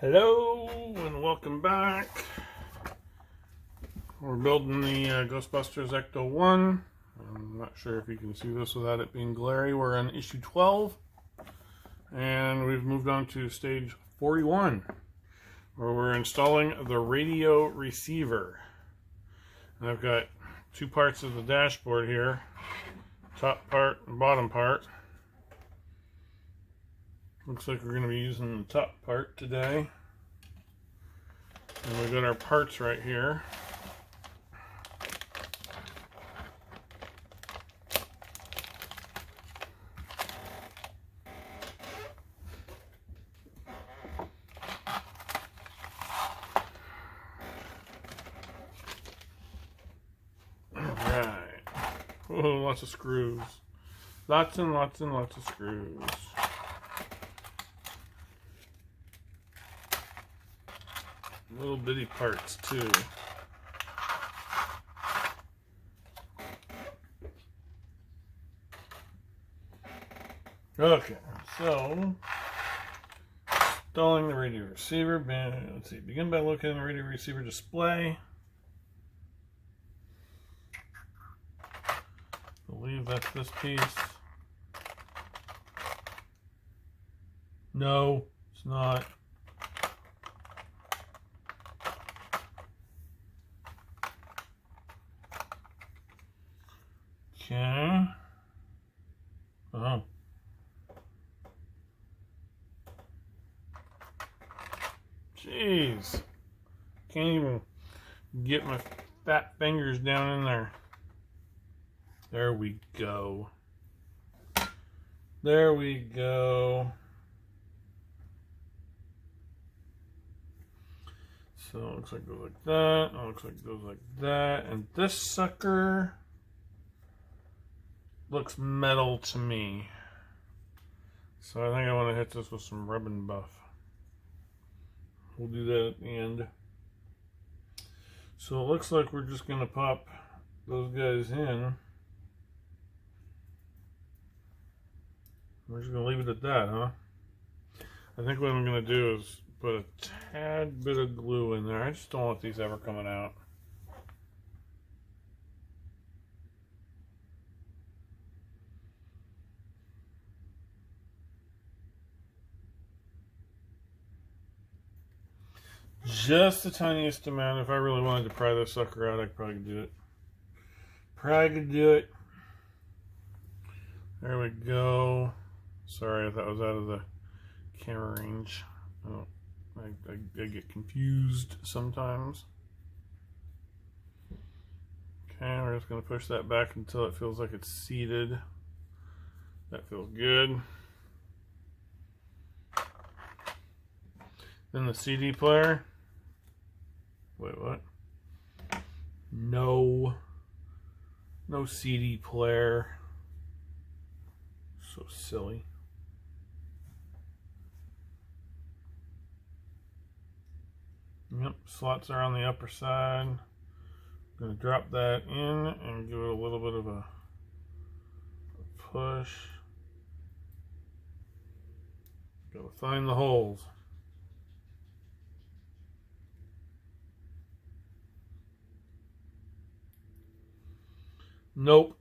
Hello and welcome back. We're building the Ghostbusters Ecto-1. I'm not sure if you can see this without it being glary. We're on issue 12 and we've moved on to stage 41 where we're installing the radio receiver. And I've got two parts of the dashboard here, top part and bottom part. Looks like we're going to be using the top part today. And we've got our parts right here. Alright. Oh, lots of screws. Lots and lots and lots of screws. Little bitty parts too. Okay, so installing the radio receiver. Let's see. Begin by looking at the radio receiver display. I believe that's this piece. No, it's not. Okay. Oh. Jeez. Can't even get my fat fingers down in there. There we go. There we go. So it looks like it goes like that. It looks like it goes like that. And this sucker looks metal to me. So I think I want to hit this with some rub and buff. We'll do that at the end. So it looks like we're just going to pop those guys in. We're just going to leave it at that, huh? I think what I'm going to do is put a tad bit of glue in there. I just don't want these ever coming out. Just the tiniest amount. If I really wanted to pry this sucker out, I could probably do it. Probably could do it. There we go. Sorry if that was out of the camera range. Oh, I get confused sometimes. Okay, we're just going to push that back until it feels like it's seated. That feels good. Then the CD player. Wait, what? No CD player. So silly. Yep, slots are on the upper side. I'm going to drop that in and give it a little bit of a push. Gotta find the holes. Nope.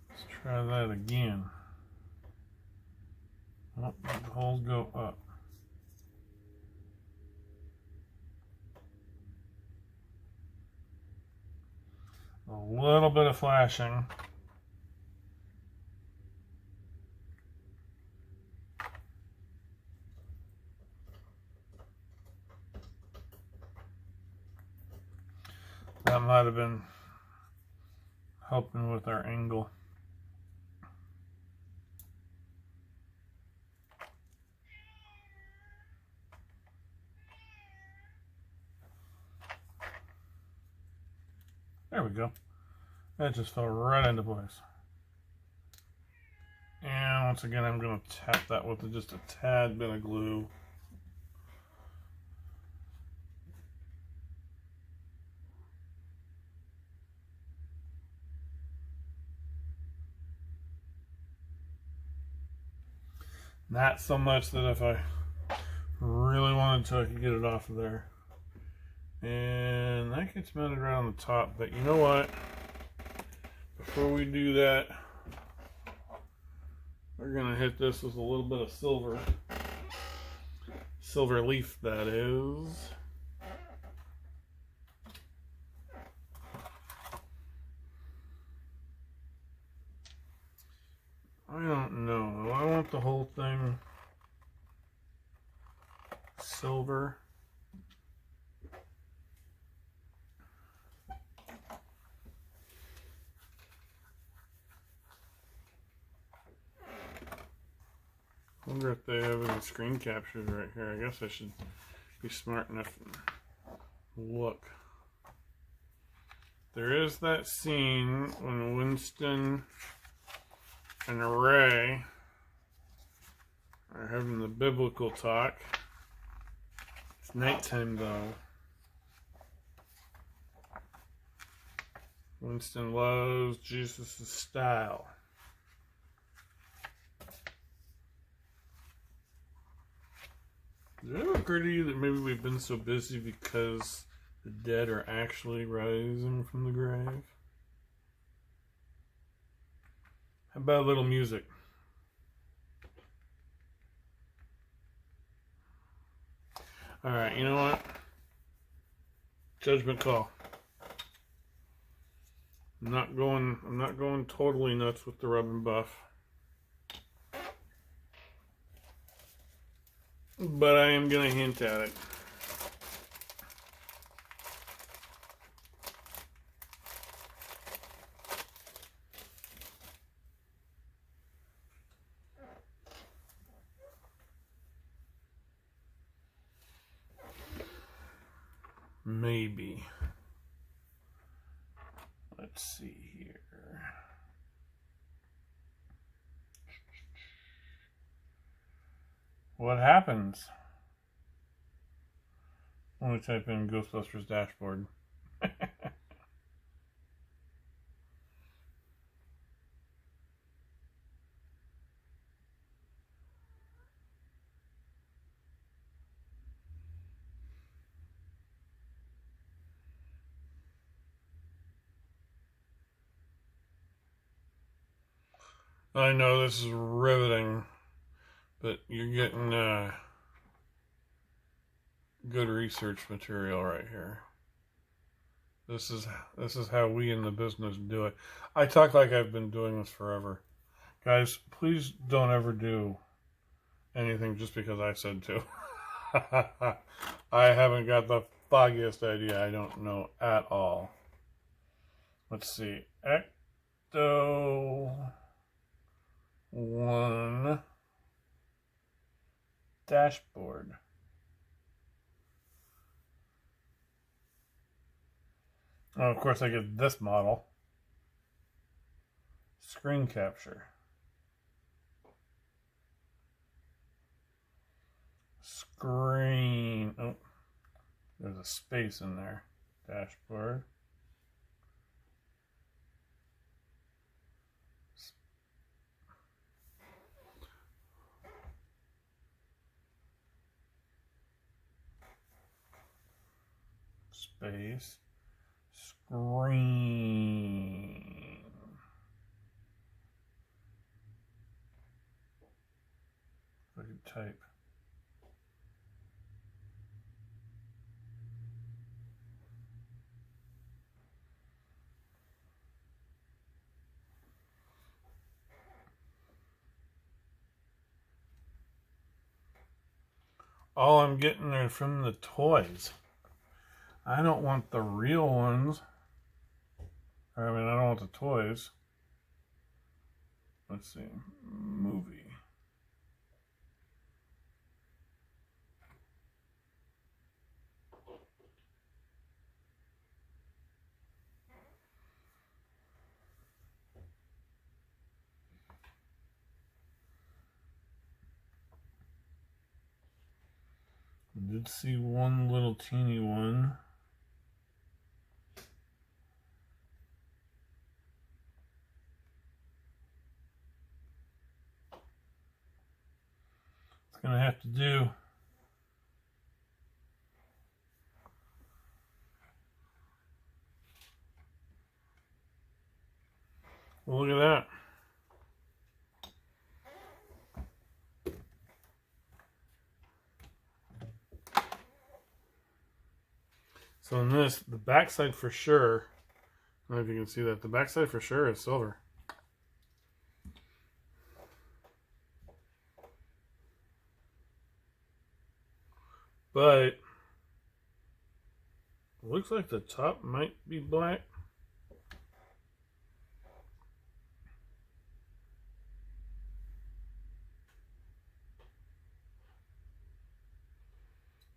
Let's try that again. Oh, the holes go up. A little bit of flashing. That might have been helping with our angle. There we go. That just fell right into place. And once again, I'm going to tap that with just a tad bit of glue. Not so much that if I really wanted to, I could get it off of there. And that gets mounted right on the top. But you know what? Before we do that, we're going to hit this with a little bit of silver. Silver leaf, that is. I don't know. I want the whole thing silver. I wonder if they have any screen captures right here. I guess I should be smart enough and look. There is that scene when Winston and Ray are having the biblical talk. It's nighttime though. Winston loves Jesus' style. Did it ever occur to you that maybe we've been so busy because the dead are actually rising from the grave? How about a little music? Alright, you know what? Judgment call. I'm not going totally nuts with the rub and buff. But I am gonna hint at it. Maybe. Let's see here. What happens when we type in Ghostbusters dashboard? I know this is riveting, but you're getting good research material right here. This is how we in the business do it. I talk like I've been doing this forever. Guys, please don't ever do anything just because I said to. I haven't got the foggiest idea. I don't know at all. Let's see. Ecto-1 dashboard. Oh, of course I get this model. Screen capture. Screen. Oh, there's a space in there. Dashboard. Space. Screen. I can type. All I'm getting are from the toys. I don't want the real ones. I mean, I don't want the toys. Let's see. Movie. I did see one little teeny one. gonna have to do. Well, look at that. So in this, the backside for sure, I don't know if you can see that, the backside for sure is silver. But it looks like the top might be black.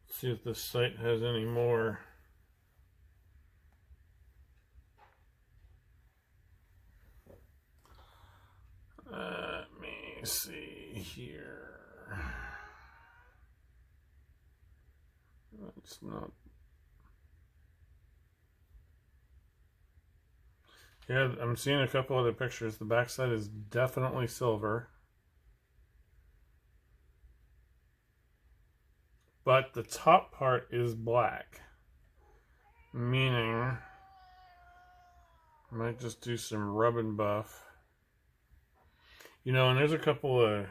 Let's see if this site has any more. Let me see here. That's not. Yeah, I'm seeing a couple other pictures. The backside is definitely silver. But the top part is black. Meaning, I might just do some rub and buff. You know, and there's a couple of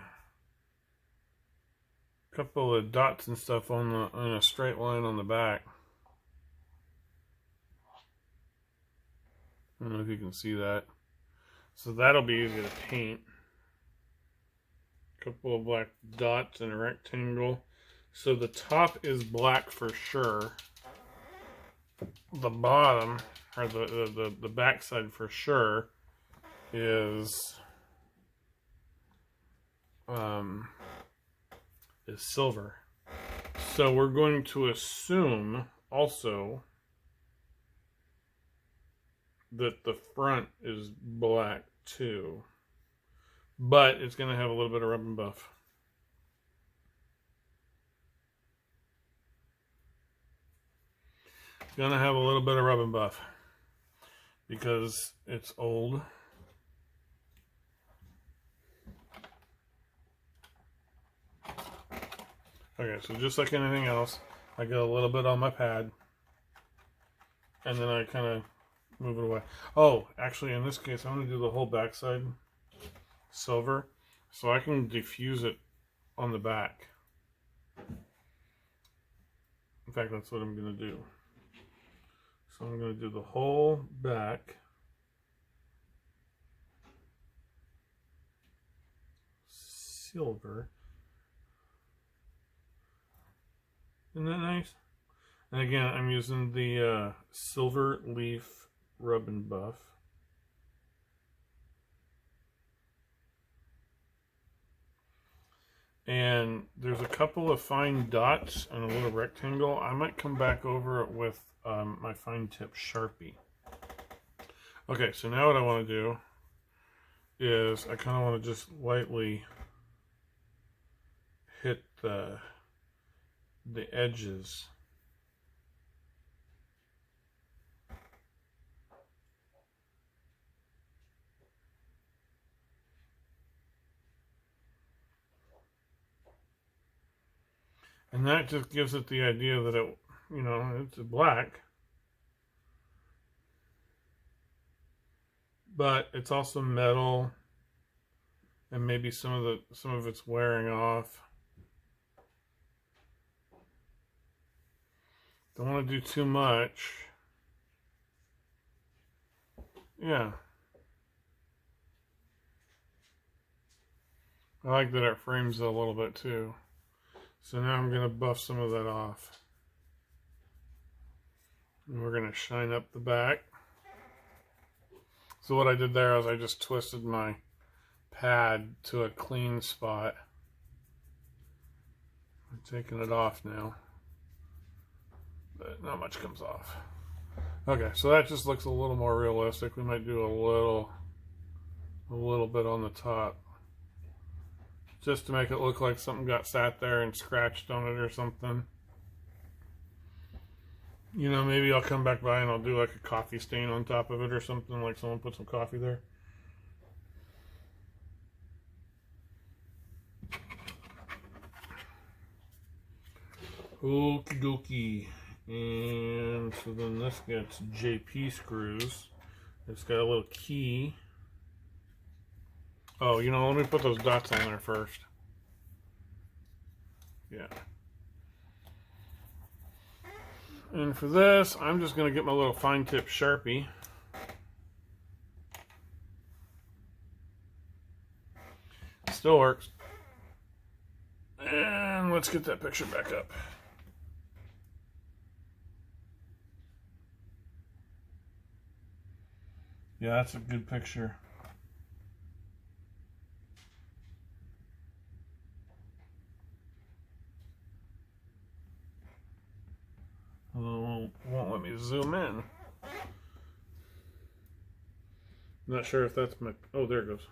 dots and stuff on a straight line on the back. I don't know if you can see that. So that'll be easy to paint. A couple of black dots and a rectangle. So the top is black for sure. The bottom, or the backside for sure, is silver. So we're going to assume also that the front is black too, but it's going to have a little bit of rub and buff. Going to have a little bit of rub and buff because it's old. Okay, so just like anything else, I get a little bit on my pad and then I kind of move it away. Oh, actually in this case, I'm going to do the whole backside silver so I can diffuse it on the back. In fact, that's what I'm going to do. So I'm going to do the whole back silver. Isn't that nice? And again, I'm using the silver leaf rub and buff. And there's a couple of fine dots and a little rectangle. I might come back over it with my fine tip Sharpie. Okay, so now what I want to do is I kind of want to just lightly hit the edges. And that just gives it the idea that it, you know, it's black, but it's also metal, and maybe some of it's wearing off. Don't want to do too much. Yeah. I like that it frames it a little bit too. So now I'm going to buff some of that off. And we're going to shine up the back. So what I did there is I just twisted my pad to a clean spot. I'm taking it off now, but not much comes off. Okay, so that just looks a little more realistic. We might do a little bit on the top, just to make it look like something got sat there and scratched on it or something. You know, maybe I'll come back by and I'll do like a coffee stain on top of it or something, like someone put some coffee there. Okie dokie. And so then this gets JP screws. It's got a little key. Oh, you know, let me put those dots on there first. Yeah. And for this, I'm just going to get my little fine tip Sharpie. Still works. And let's get that picture back up. Yeah, that's a good picture. Won't let me zoom in. Not sure if that's my... Oh, there it goes.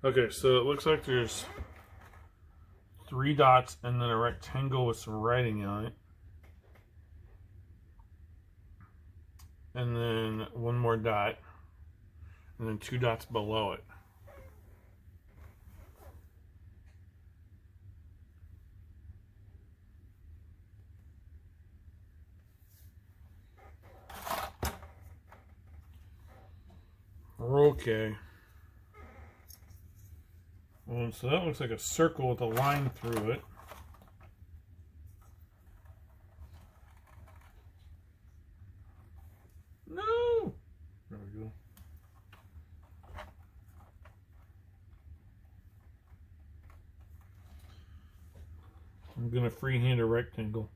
Okay, so it looks like there's 3 dots and then a rectangle with some writing on it. And then 1 more dot. And then 2 dots below it. Okay. Well, so that looks like a circle with a line through it. No! There we go. I'm going to freehand a rectangle.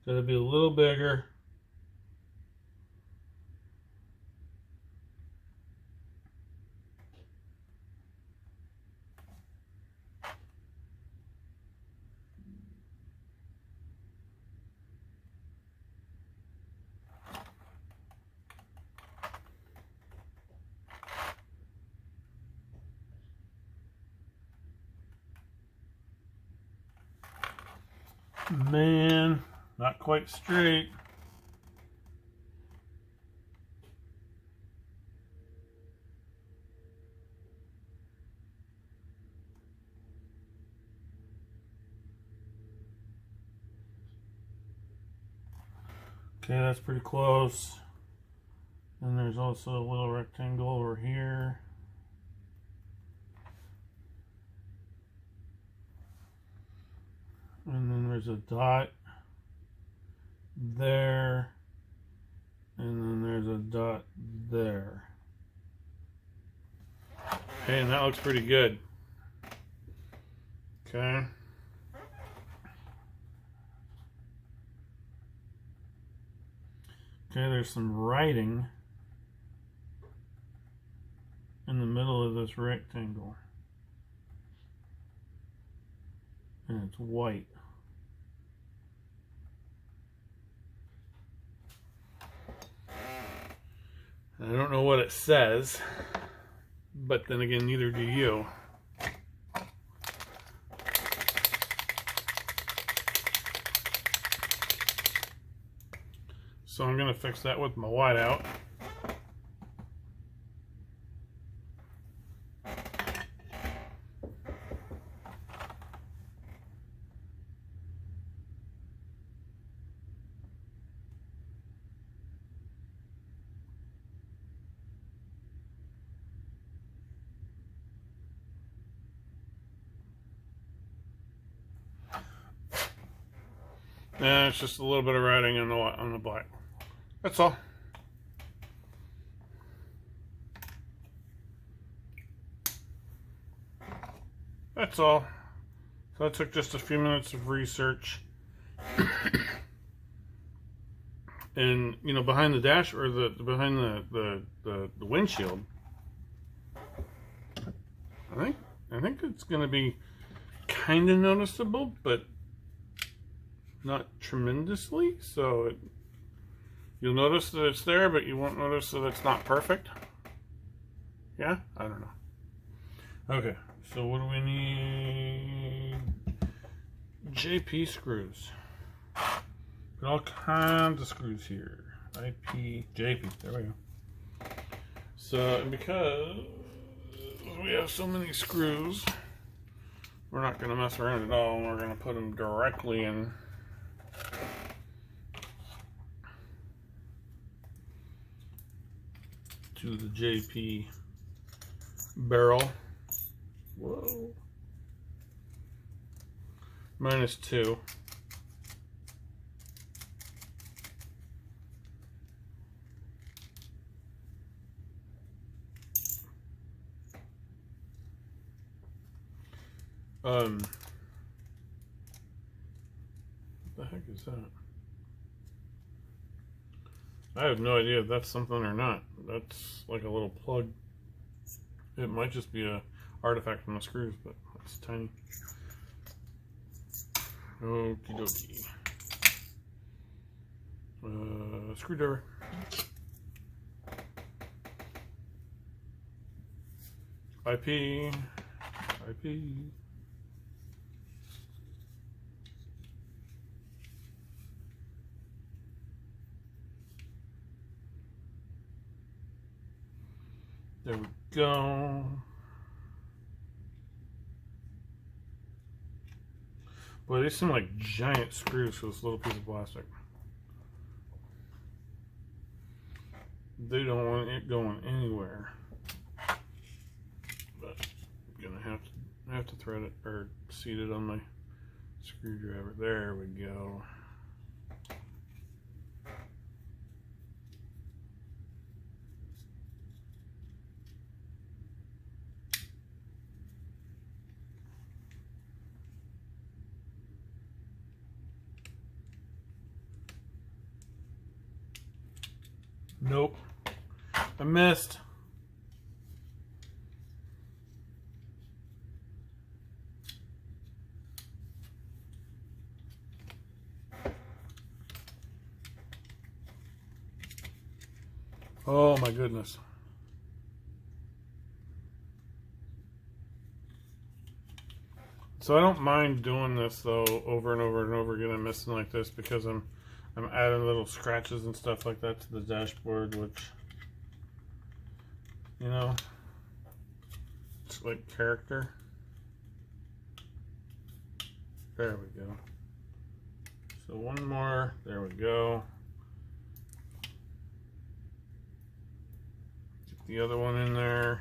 Gotta be a little bigger. Man, not quite straight. Okay, that's pretty close. And there's also a little rectangle over here. And then there's a dot there. And then there's a dot there. Okay, and that looks pretty good. Okay. Okay, there's some writing in the middle of this rectangle. And it's white. I don't know what it says, but then again, neither do you. So I'm going to fix that with my whiteout. And it's just a little bit of writing on the black. That's all. That's all. So that took just a few minutes of research. And you know, behind the dash or behind the windshield, I think it's going to be kind of noticeable, but not tremendously. So you'll notice that it's there, but you won't notice that it's not perfect. Yeah? I don't know. Okay, so what do we need? JP screws. Got all kinds of screws here. IP, JP, there we go. So, and because we have so many screws, we're not going to mess around at all. We're going to put them directly in. To the JP barrel. Whoa. -2. What the heck is that? I have no idea if that's something or not. That's like a little plug. It might just be a artifact from the screws, but it's tiny. Okie dokie. Screwdriver. IP. There we go. Boy, these seem like giant screws for this little piece of plastic. They don't want it going anywhere. But I'm gonna have to thread it or seat it on my screwdriver. There we go. Nope. I missed. Oh my goodness. So I don't mind doing this though over and over and over again and missing like this because I'm adding little scratches and stuff like that to the dashboard, which, you know, it's like character. There we go. So one more, there we go. Get the other one in there.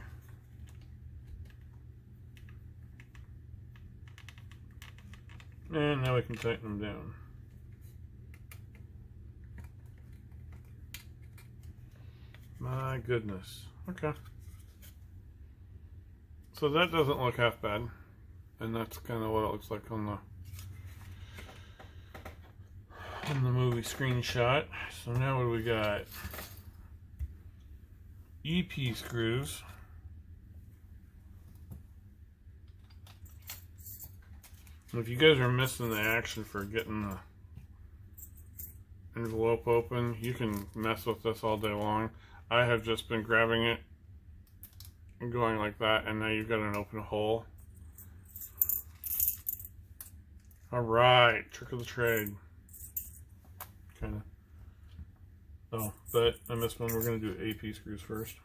And now we can tighten them down. My goodness. Okay. So that doesn't look half bad. And that's kind of what it looks like on the movie screenshot. So now what do we got? EP screws. If you guys are missing the action for getting the envelope open, you can mess with this all day long. I have just been grabbing it and going like that, and now you've got an open hole. Alright, trick of the trade. Kinda. Oh, but I missed one. We're going to do AP screws first.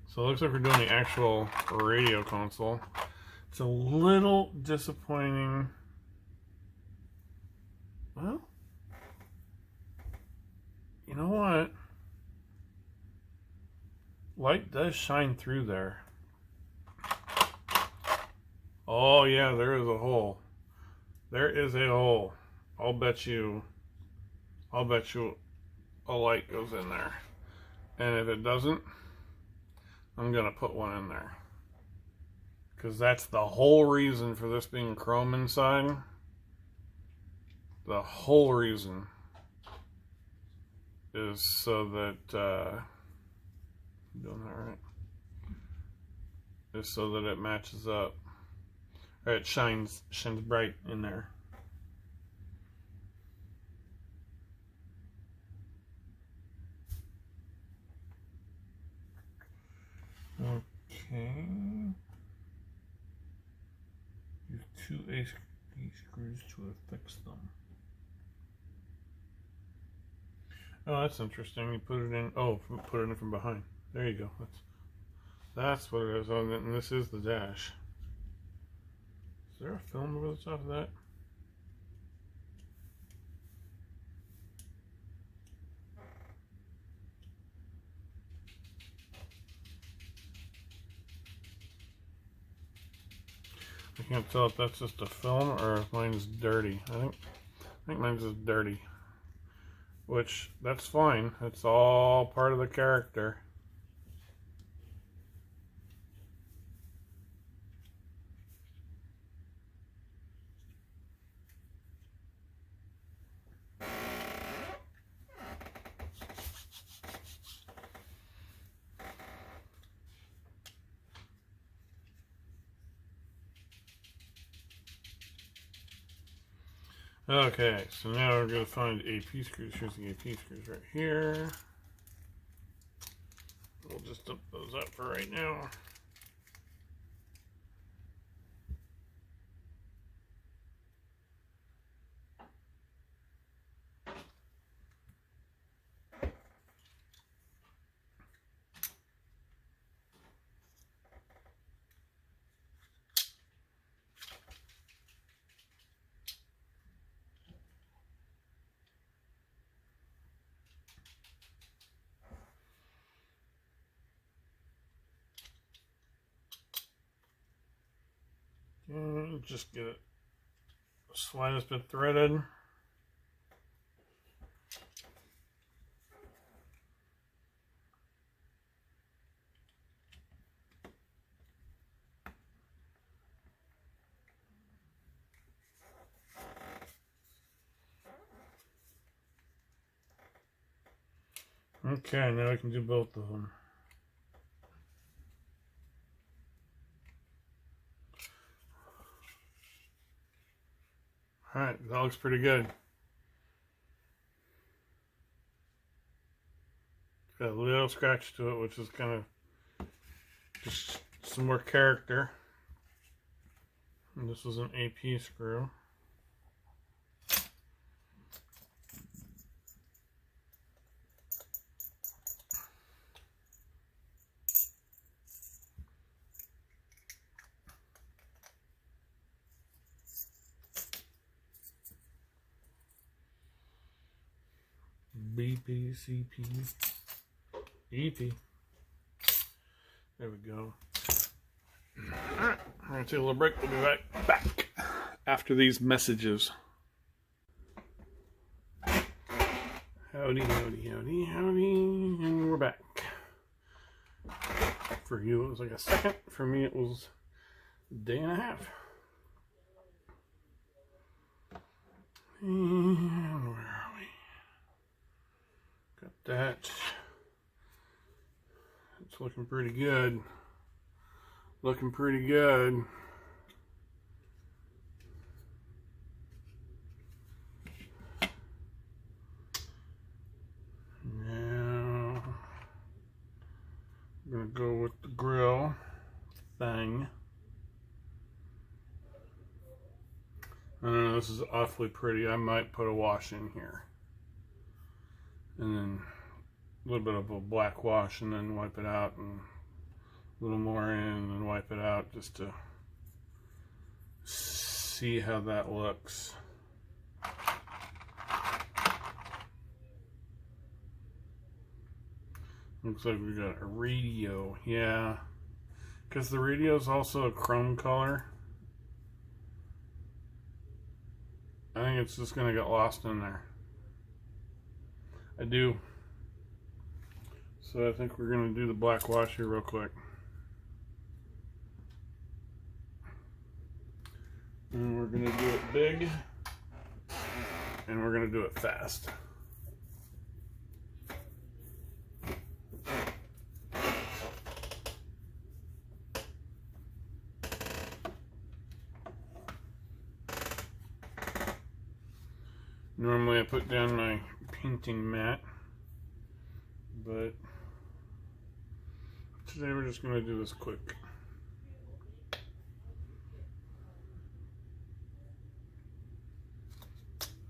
So it looks like we're doing the actual radio console. It's a little disappointing. Well, you know what? Light does shine through there. Oh yeah, there is a hole. There is a hole. I'll bet you a light goes in there. And if it doesn't, I'm gonna put one in there. Because that's the whole reason for this being chrome inside. The whole reason is so that, I'm doing that right, is so that it matches up, or it shines bright in there. Okay. Use 2 A screws to affix them. Oh, that's interesting. You put it in. Oh, put it in from behind. There you go. That's what it is. Oh, and this is the dash. Is there a film over the top of that? I can't tell if that's just a film or if mine's dirty. I think mine's just dirty. Which, that's fine. It's all part of the character. Okay, so now we're going to find AP screws. Here's the AP screws right here. We'll just dump those up for right now. And just get it the slightest bit threaded. Okay, now I can do both of them. Alright, that looks pretty good. It's got a little scratch to it, which is kind of just some more character. And this is an AP screw. BPCP EP. There we go. Alright, we're going to take a little break. We'll be right back after these messages. Howdy, howdy, howdy, howdy. And we're back. For you, it was like a second. For me, it was a day and a half. And where are we? Got that. It's looking pretty good. Looking pretty good. Now I'm gonna go with the grill thing. I don't know, this is awfully pretty. I might put a wash in here. And then a little bit of a black wash and then wipe it out, and a little more in and wipe it out just to see how that looks. Looks like we got a radio, yeah, because the radio is also a chrome color. I think it's just gonna get lost in there. I do. So I think we're gonna do the black wash here real quick. And we're gonna do it big, and we're gonna do it fast. Normally I put down my painting mat, but today we're just going to do this quick.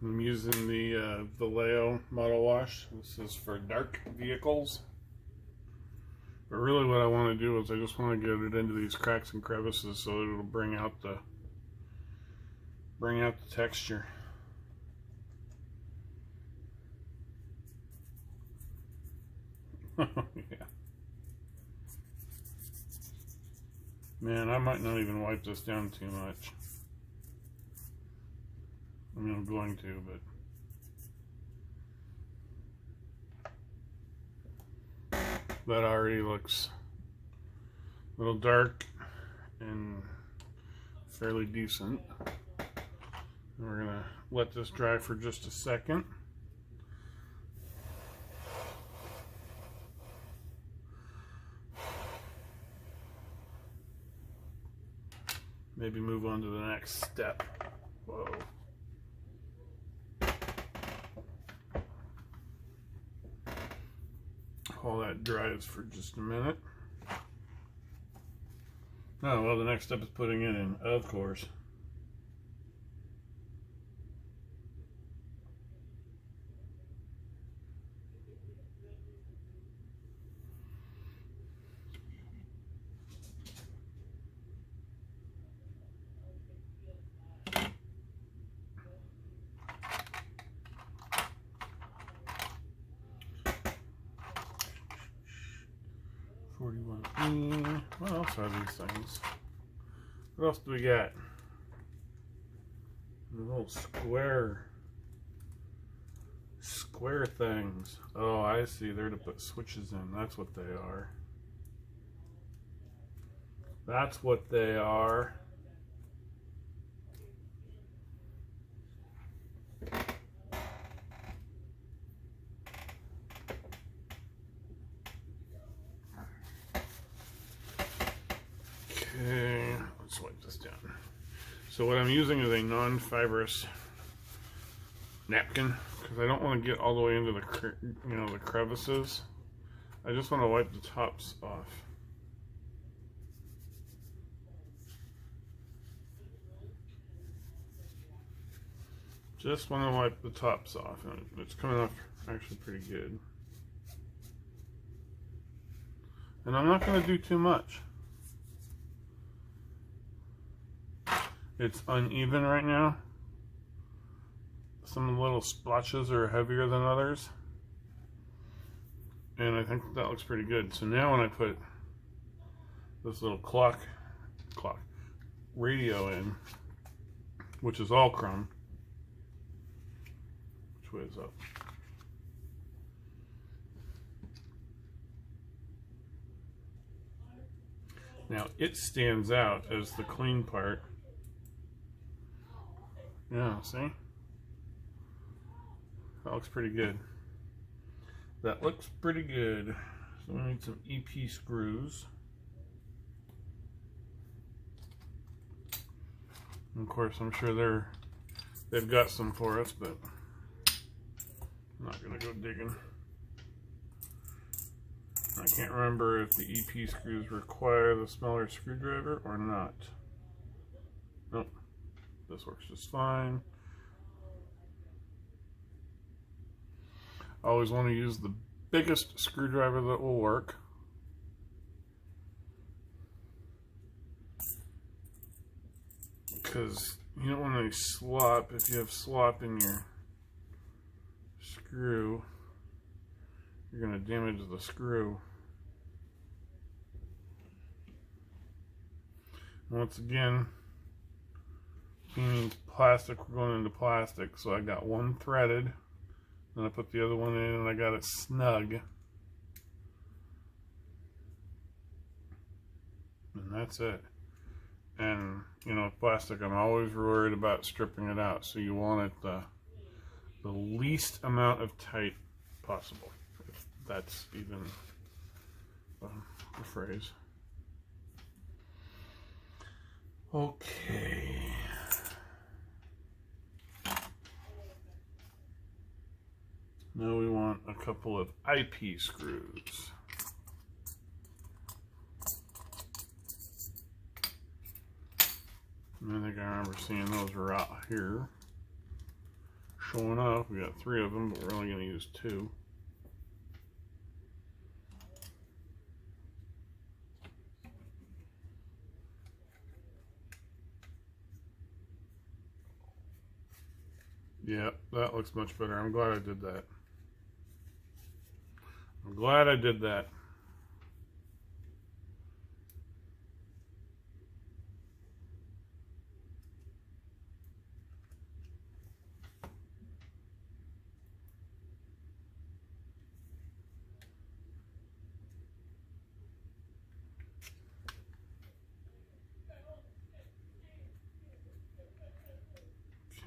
I'm using the Vallejo Model Wash. This is for dark vehicles. But really what I want to do is I just want to get it into these cracks and crevices so that it'll bring out the texture. Yeah. Man, I might not even wipe this down too much. I mean, I'm going to, but that already looks a little dark and fairly decent. And we're gonna let this dry for just a second. Maybe move on to the next step. Whoa. While that dries for just a minute. Oh, well, the next step is putting it in, of course. What else are these things? What else do we got? The little square things. Oh, I see. They're to put switches in. That's what they are. That's what they are. Okay, let's wipe this down. So what I'm using is a non-fibrous napkin because I don't want to get all the way into the crevices. I just want to wipe the tops off. Just want to wipe the tops off, and it's coming off actually pretty good. And I'm not going to do too much. It's uneven right now. Some little splotches are heavier than others. And I think that looks pretty good. So now when I put this little clock radio in, which is all chrome. Which way is up? Now it stands out as the clean part. Yeah, see? That looks pretty good. That looks pretty good. So we need some EP screws. And of course, I'm sure they've got some for us, but I'm not gonna go digging. I can't remember if the EP screws require the smaller screwdriver or not. Nope. This works just fine. I always want to use the biggest screwdriver that will work. Because you don't want any slop. If you have slop in your screw, you're going to damage the screw. Once again, being plastic, we're going into plastic. So I got one threaded, then I put the other one in and I got it snug. And that's it. And you know, plastic, I'm always worried about stripping it out. So you want it the least amount of tight possible. If that's even a phrase. Okay. Now we want a couple of IP screws. I think I remember seeing those were out here showing up. We got 3 of them, but we're only going to use 2. Yeah, that looks much better. I'm glad I did that. I'm glad I did that.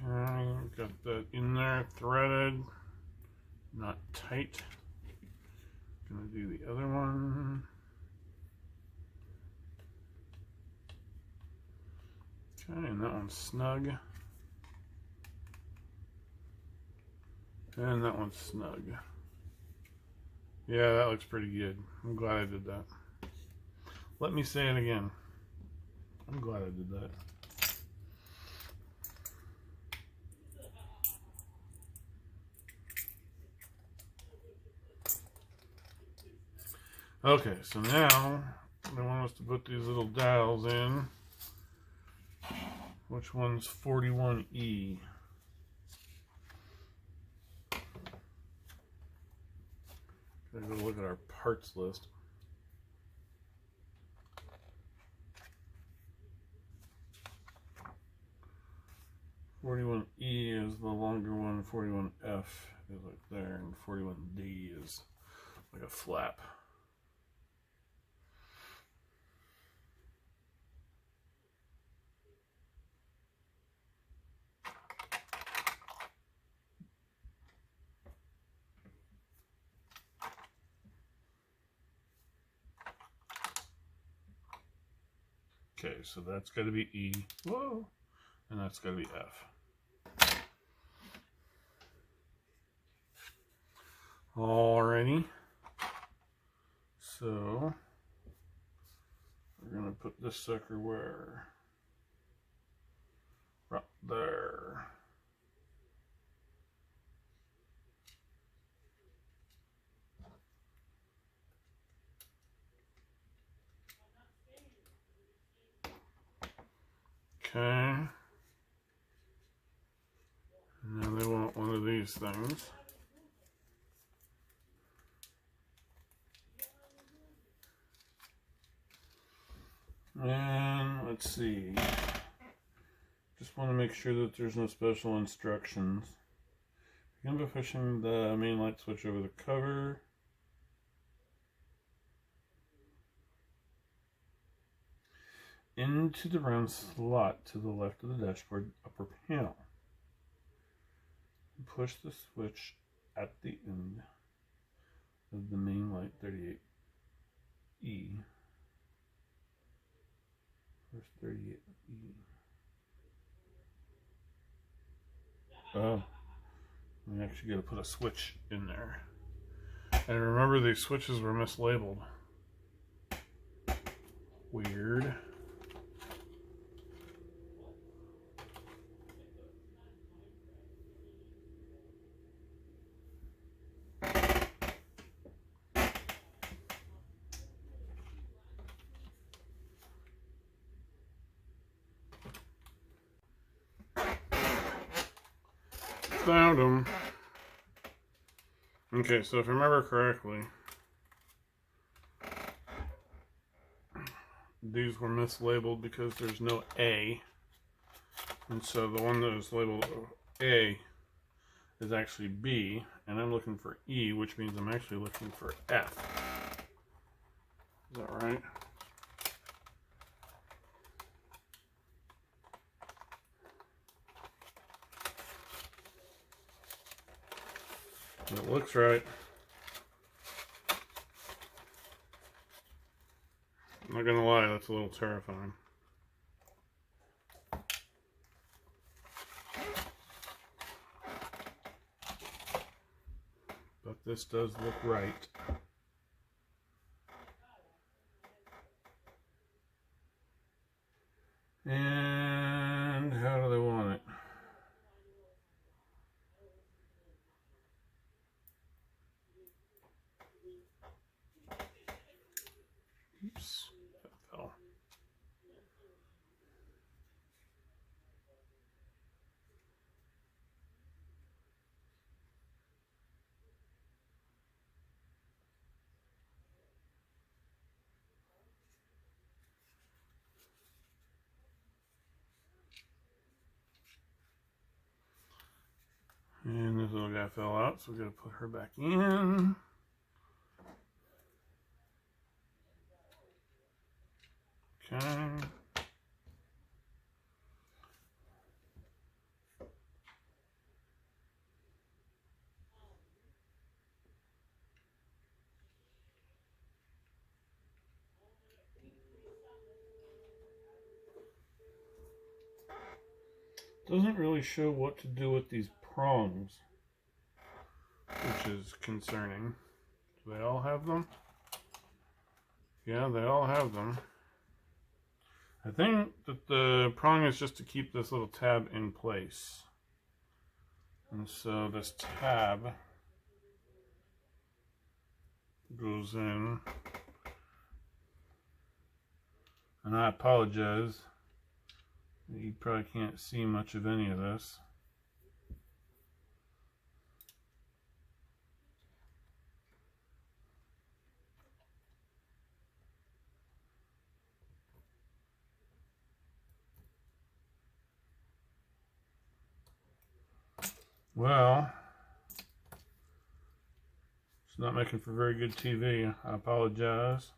Okay, got that in there, threaded, not tight. Gonna do the other one. Okay, and that one's snug. And that one's snug. Yeah, that looks pretty good. I'm glad I did that. Let me say it again. I'm glad I did that. Okay, so now they want us to put these little dials in. Which one's 41E? Gotta go look at our parts list. (41E) is the longer one, 41F is like there, and 41D is like a flap. Okay, so that's got to be E. Whoa! And that's got to be F. Alrighty. So we're gonna put this sucker where? Right there. Okay. Now they want one of these things. And let's see. Just want to make sure that there's no special instructions. You're going to be pushing the main light switch over the cover. Into the round slot to the left of the dashboard upper panel. Push the switch at the end of the main light 38E. Where's 38E? Oh, we actually got to put a switch in there. And remember, these switches were mislabeled. Weird. Found them. Okay, so if I remember correctly, these were mislabeled because there's no A. And so the one that is labeled A is actually B, and I'm looking for E, which means I'm actually looking for F. Is that right? It looks right. I'm not gonna lie, that's a little terrifying. this does look right. And how do they want it? Oops, that fell. And this little guy fell out, so we gotta put her back in. Okay. Doesn't really show what to do with these prongs, which is concerning. Do they all have them? Yeah, they all have them. I think that the prong is just to keep this little tab in place. And so this tab goes in. And I apologize. You probably can't see much of any of this. Well, it's not making for very good TV. I apologize.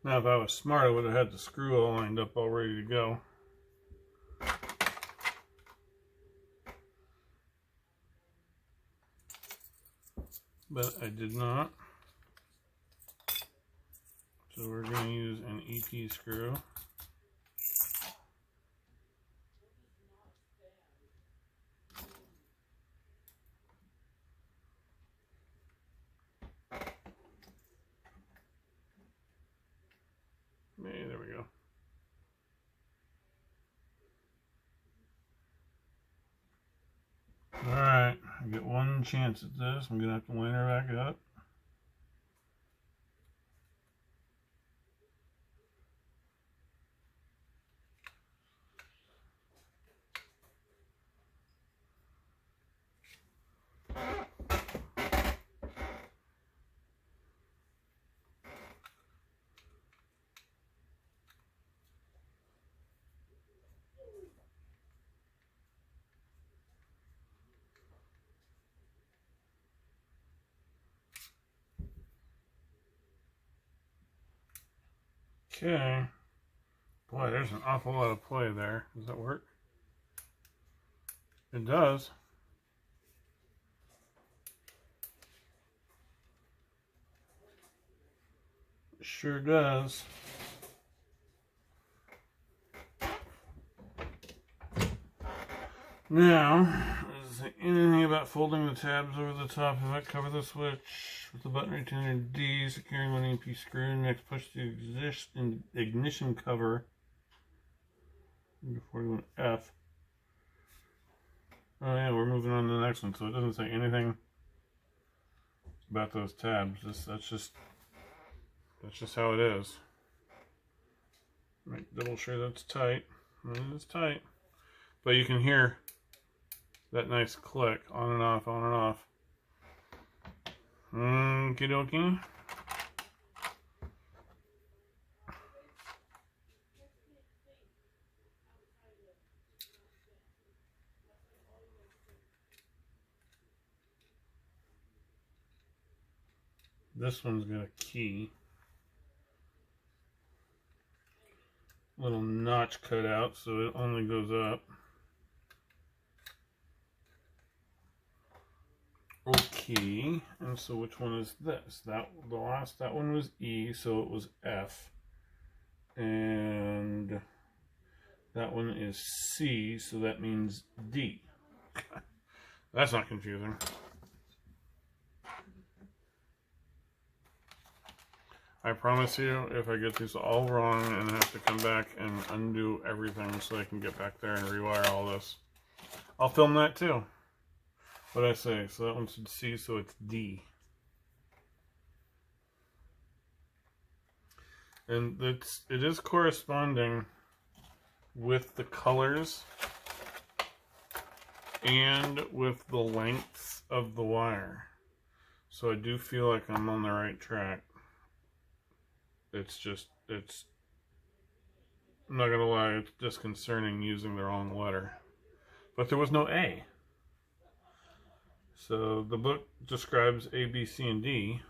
Now, if I was smart, I would have had the screw all lined up, all ready to go. But I did not. So we're going to use an EP screw. There we go. Alright, I get one chance at this. I'm going to have to line her back up. Okay. Boy, there's an awful lot of play there. Does that work? It does. It sure does. Now, is there anything about folding the tabs over the top of it? Cover the switch with the button retainer D, securing one EP screw. Next, push the ignition cover into 41F. Oh yeah, we're moving on to the next one, so it doesn't say anything about those tabs. That's just how it is. Make double sure that's tight. And it is tight. But you can hear that nice click on and off, on and off. Okie dokie. This one's got a key. Little notch cut out so it only goes up. Okay, and so which one is this? That one was E, so it was F. And that one is C, so that means D. That's not confusing. I promise you, if I get these all wrong and have to come back and undo everything so I can get back there and rewire all this, I'll film that too. What did I say? So that one should C, so it's D. And it is corresponding with the colors and with the lengths of the wire. So I do feel like I'm on the right track. I'm not gonna lie, it's disconcerting using the wrong letter. But there was no A. So the book describes A, B, C, and D.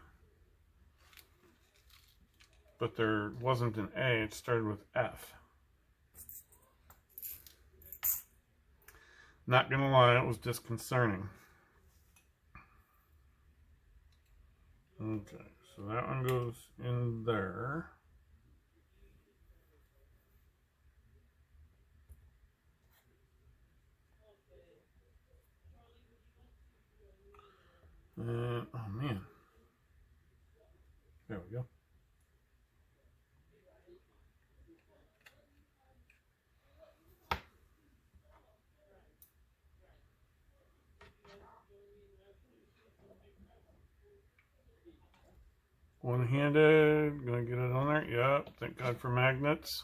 But there wasn't an A, it started with F. Not gonna lie, it was disconcerting. Okay, so that one goes in there. And, oh man. There we go. One-handed, gonna get it on there. Yep, thank God for magnets.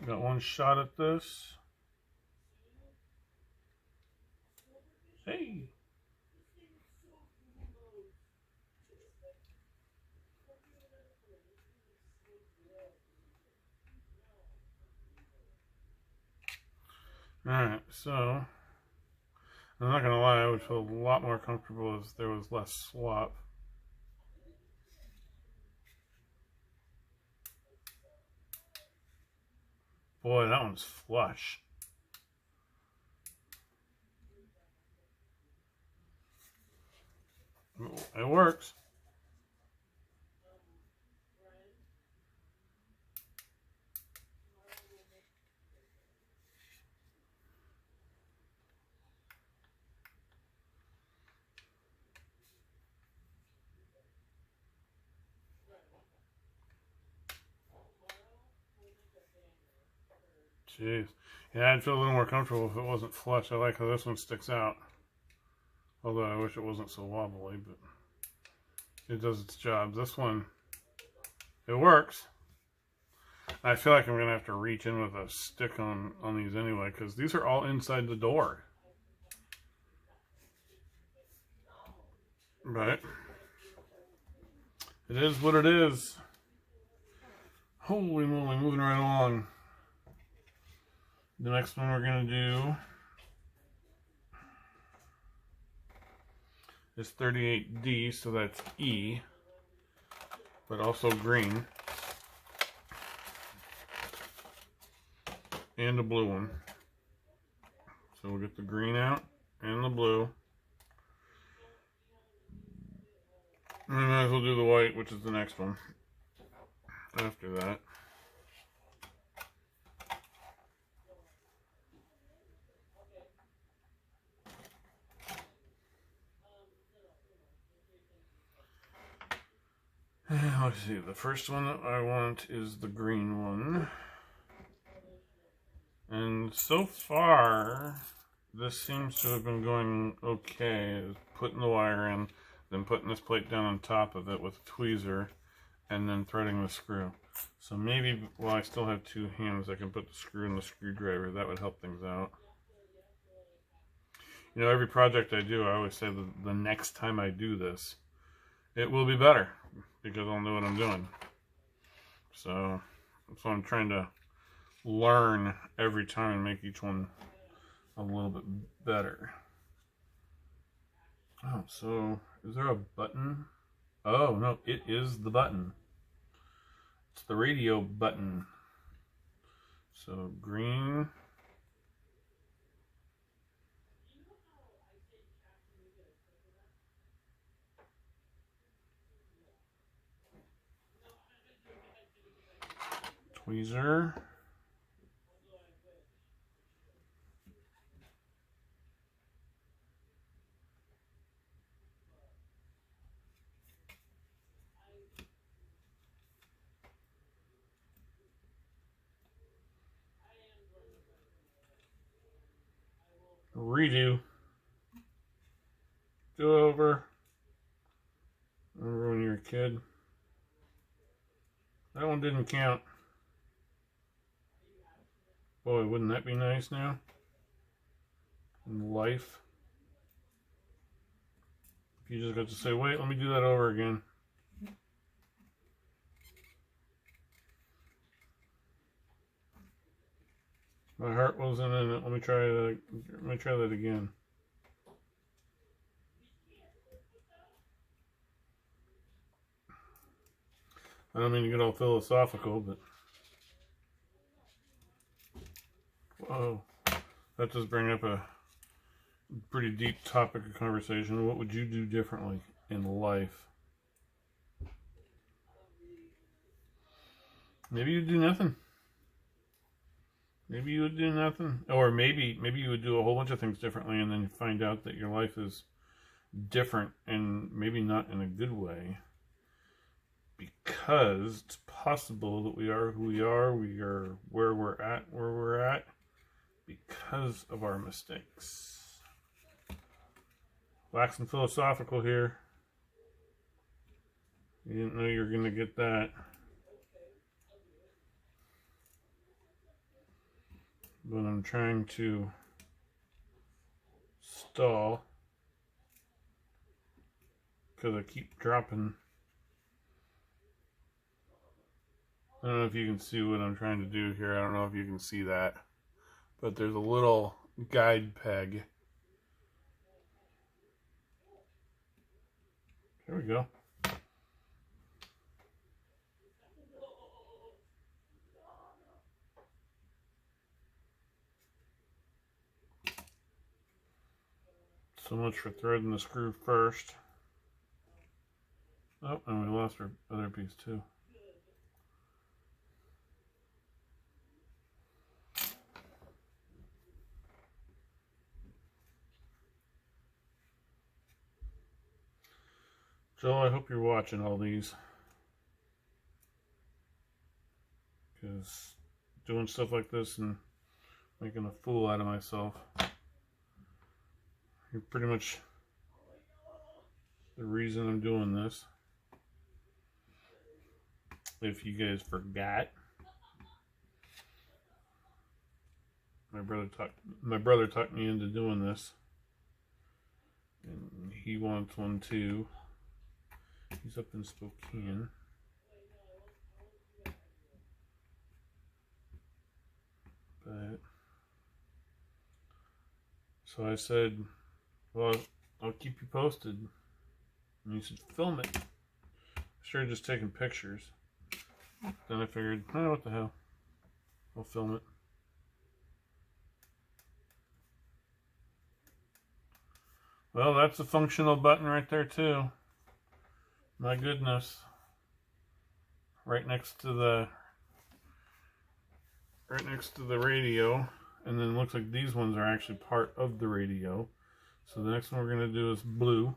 Got one shot at this. Hey. Alright, so I'm not gonna lie, I would feel a lot more comfortable if there was less swap. Boy, that one's flush. It works. Jeez. Yeah, I'd feel a little more comfortable if it wasn't flush. I like how this one sticks out. Although I wish it wasn't so wobbly, but it does its job. This one, it works. I feel like I'm going to have to reach in with a stick on these anyway, because these are all inside the door. But it is what it is. Holy moly, moving right along. The next one we're going to do is 38D, so that's E, but also green. And a blue one. So we'll get the green out and the blue. And we might as well do the white, which is the next one after that. Let's see, the first one that I want is the green one. And so far, this seems to have been going okay. Putting the wire in, then putting this plate down on top of it with a tweezer, and then threading the screw. So maybe while I still have two hands, I can put the screw in the screwdriver. That would help things out. You know, every project I do, I always say the next time I do this, it will be better, because I'll know what I'm doing. So I'm trying to learn every time and make each one a little bit better. Oh, so is there a button? Oh, no, it is the button. It's the radio button. So green. Tweezer. Redo. Do over. Remember when you were a kid? That one didn't count. Boy, wouldn't that be nice now? In life. If you just got to say, wait, let me do that over again. My heart wasn't in it. Let me try that again. I don't mean to get all philosophical, but whoa, that does bring up a pretty deep topic of conversation. What would you do differently in life? Maybe you'd do nothing. Maybe you would do nothing, or maybe you would do a whole bunch of things differently, and then you find out that your life is different, and maybe not in a good way, because it's possible that we are who we are where we're at because of our mistakes. Waxing philosophical here. You didn't know you were going to get that. But I'm trying to stall because I keep dropping. I don't know if you can see what I'm trying to do here. I don't know if you can see that, but there's a little guide peg. There we go. So much for threading the screw first. Oh, and we lost our other piece too. Joe, I hope you're watching all these, because doing stuff like this and making a fool out of myself, you're pretty much the reason I'm doing this. If you guys forgot, my brother talked me into doing this, and he wants one too. He's up in Spokane. But so I said, well, I'll keep you posted. And he said, film it. I started just taking pictures. Then I figured, oh, what the hell? I'll film it. Well, that's a functional button right there too. My goodness. Right next to the radio. And then it looks like these ones are actually part of the radio. So the next one we're going to do is blue.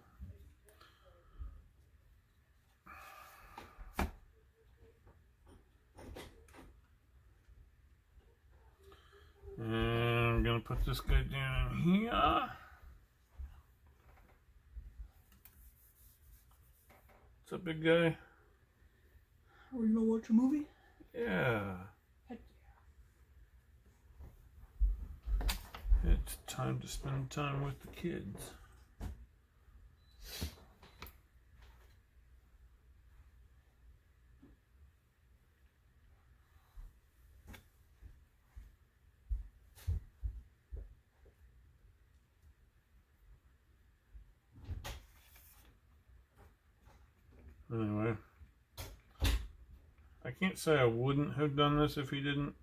And I'm going to put this guy down here. What's up, big guy? Are we gonna watch a movie? Yeah. Heck yeah. It's time to spend time with the kids. Anyway, I can't say I wouldn't have done this if he didn't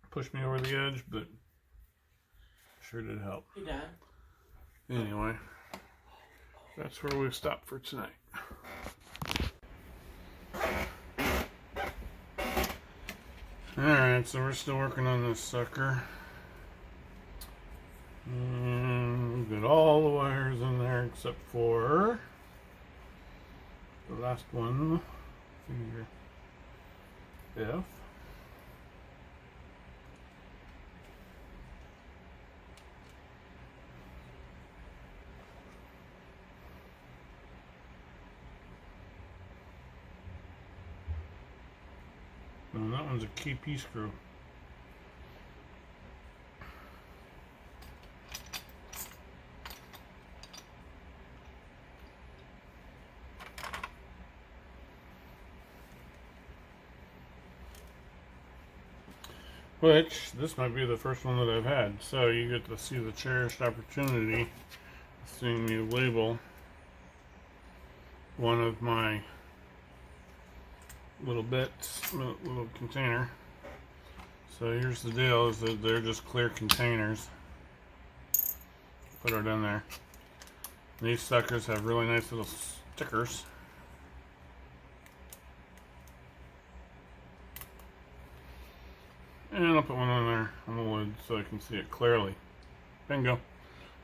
push me over the edge, but sure did help. Hey, Dad. Anyway, that's where we've stopped for tonight. Alright, so we're still working on this sucker. And we've got all the wires in there except for the last one, figure F. And that one's a KP screw. Which, this might be the first one that I've had. So you get to see the cherished opportunity of seeing me label one of my little bits, little container. So here's the deal, is that they're just clear containers. Put it in there. These suckers have really nice little stickers. And I'll put one on there on the lid so I can see it clearly. Bingo.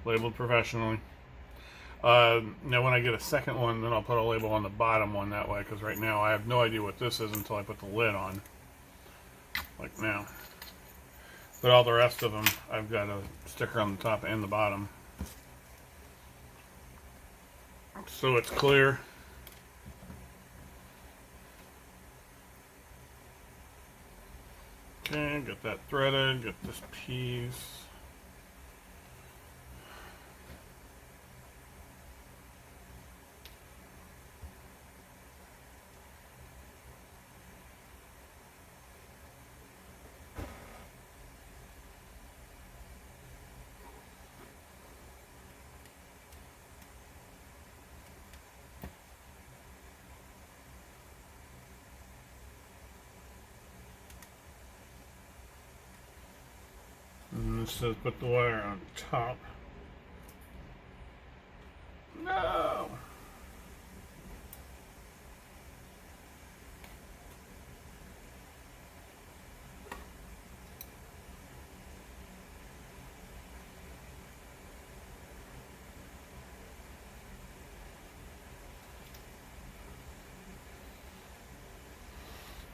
Labeled professionally. Now when I get a second one, then I'll put a label on the bottom one that way, because right now I have no idea what this is until I put the lid on. Like now. But all the rest of them, I've got a sticker on the top and the bottom. So it's clear. Okay, get that threaded, get this piece. And this says put the wire on top. No!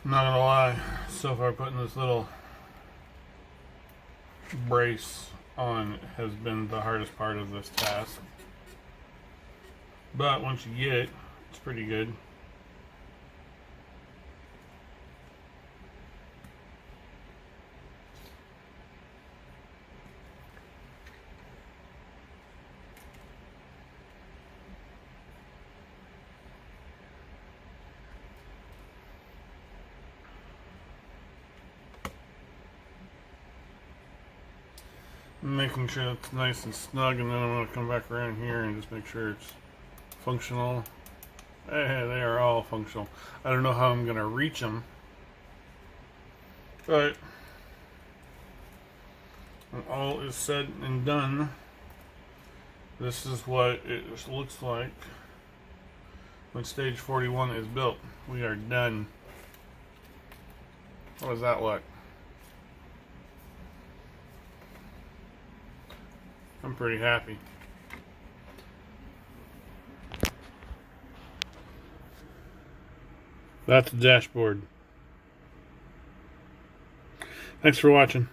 I'm not gonna lie, so far putting this little brace on has been the hardest part of this task. But once you get it, it's pretty good. Making sure it's nice and snug, and then I'm going to come back around here and just make sure it's functional. Hey, they are all functional. I don't know how I'm going to reach them, but when all is said and done, this is what it looks like when stage 41 is built. We are done. How does that look? I'm pretty happy. That's the dashboard. Thanks for watching.